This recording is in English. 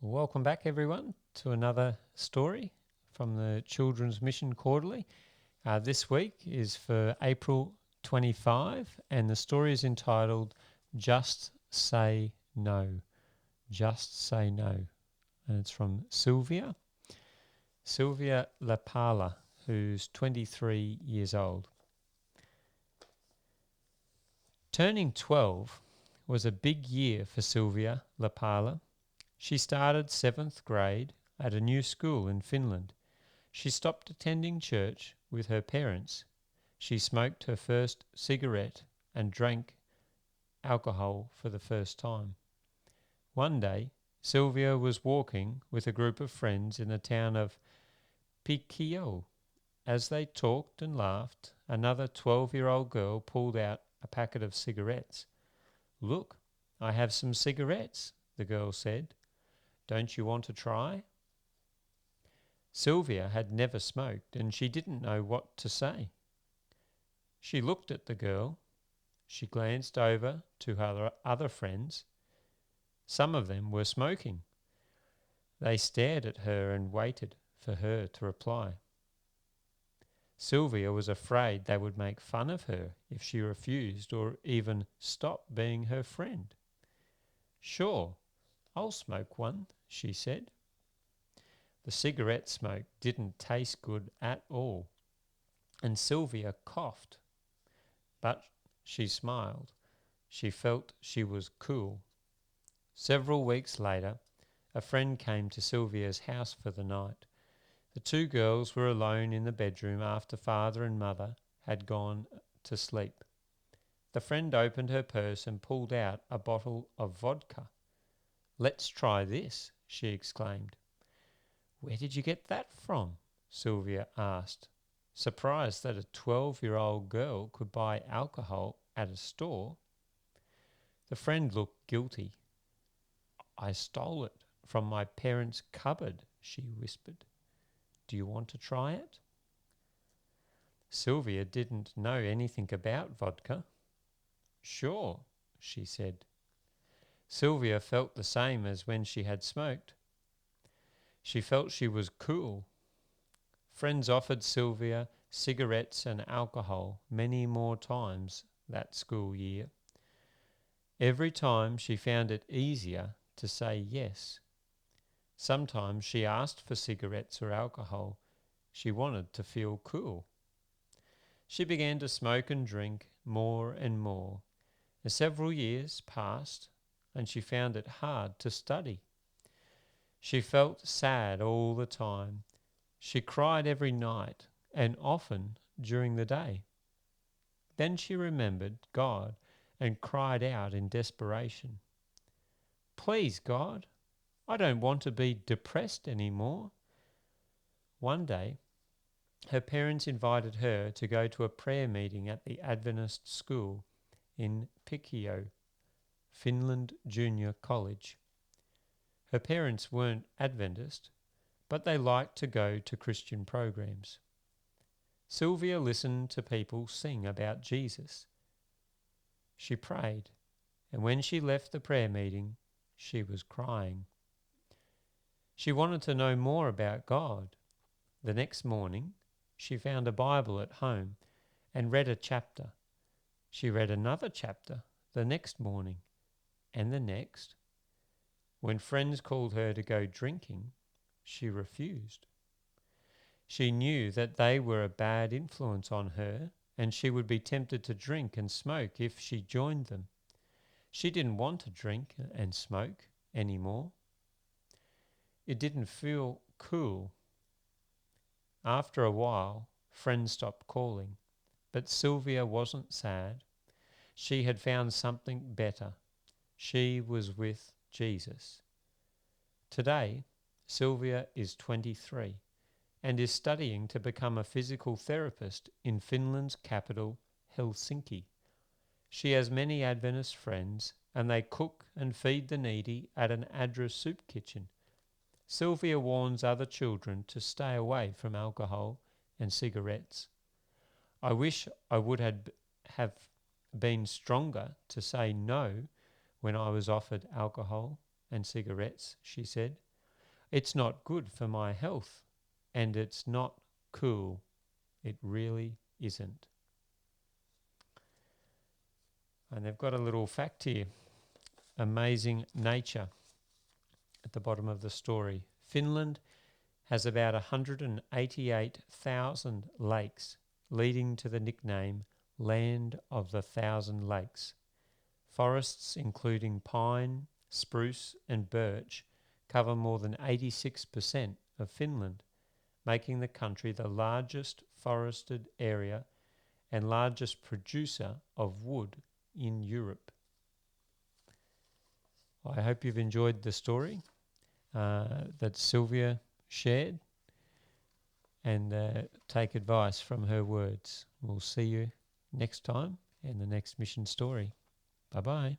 Welcome back, everyone, to another story from the Children's Mission Quarterly. This week is for April 25, and the story is entitled Just Say No. Just Say No. And it's from Sylvia Lapala, who's 23 years old. Turning 12 was a big year for Sylvia Lapala. She started 7th grade at a new school in Finland. She stopped attending church with her parents. She smoked her first cigarette and drank alcohol for the first time. One day, Sylvia was walking with a group of friends in the town of Pikio. As they talked and laughed, another 12-year-old girl pulled out a packet of cigarettes. "Look, I have some cigarettes," the girl said. "Don't you want to try?" Sylvia had never smoked and she didn't know what to say. She looked at the girl. She glanced over to her other friends. Some of them were smoking. They stared at her and waited for her to reply. Sylvia was afraid they would make fun of her if she refused or even stopped being her friend. "Sure, I'll smoke one," she said. The cigarette smoke didn't taste good at all, and Sylvia coughed. But she smiled. She felt she was cool. Several weeks later, a friend came to Sylvia's house for the night. The two girls were alone in the bedroom after father and mother had gone to sleep. The friend opened her purse and pulled out a bottle of vodka. "Let's try this," she exclaimed. "Where did you get that from?" Sylvia asked, surprised that a 12-year-old girl could buy alcohol at a store. The friend looked guilty. "I stole it from my parents' cupboard," she whispered. "Do you want to try it?" Sylvia didn't know anything about vodka. "Sure," she said. Sylvia felt the same as when she had smoked. She felt she was cool. Friends offered Sylvia cigarettes and alcohol many more times that school year. Every time she found it easier to say yes. Sometimes she asked for cigarettes or alcohol. She wanted to feel cool. She began to smoke and drink more and more. And several years passed, and she found it hard to study. She felt sad all the time. She cried every night and often during the day. Then she remembered God and cried out in desperation, "Please, God, I don't want to be depressed anymore." One day, her parents invited her to go to a prayer meeting at the Adventist school in Pikio, Finland Junior College. Her parents weren't Adventist, but they liked to go to Christian programs. Sylvia listened to people sing about Jesus. She prayed, and when she left the prayer meeting, she was crying. She wanted to know more about God. The next morning, she found a Bible at home and read a chapter. She read another chapter the next morning, and the next. When friends called her to go drinking, she refused. She knew that they were a bad influence on her, and she would be tempted to drink and smoke if she joined them. She didn't want to drink and smoke anymore. It didn't feel cool. After a while, friends stopped calling, but Sylvia wasn't sad. She had found something better. She was with Jesus. Today, Sylvia is 23 and is studying to become a physical therapist in Finland's capital, Helsinki. She has many Adventist friends, and they cook and feed the needy at an Adra soup kitchen. Sylvia warns other children to stay away from alcohol and cigarettes. "I wish I would have been stronger to say no when I was offered alcohol and cigarettes," she said. It's not good for my health, and it's not cool. It really isn't. And they've got a little fact here. Amazing nature at the bottom of the story. Finland has about 188,000 lakes, leading to the nickname Land of the Thousand Lakes. Forests, including pine, spruce, and birch, cover more than 86% of Finland, making the country the largest forested area and largest producer of wood in Europe. I hope you've enjoyed the story that Sylvia shared, and take advice from her words. We'll see you next time in the next mission story. Bye-bye.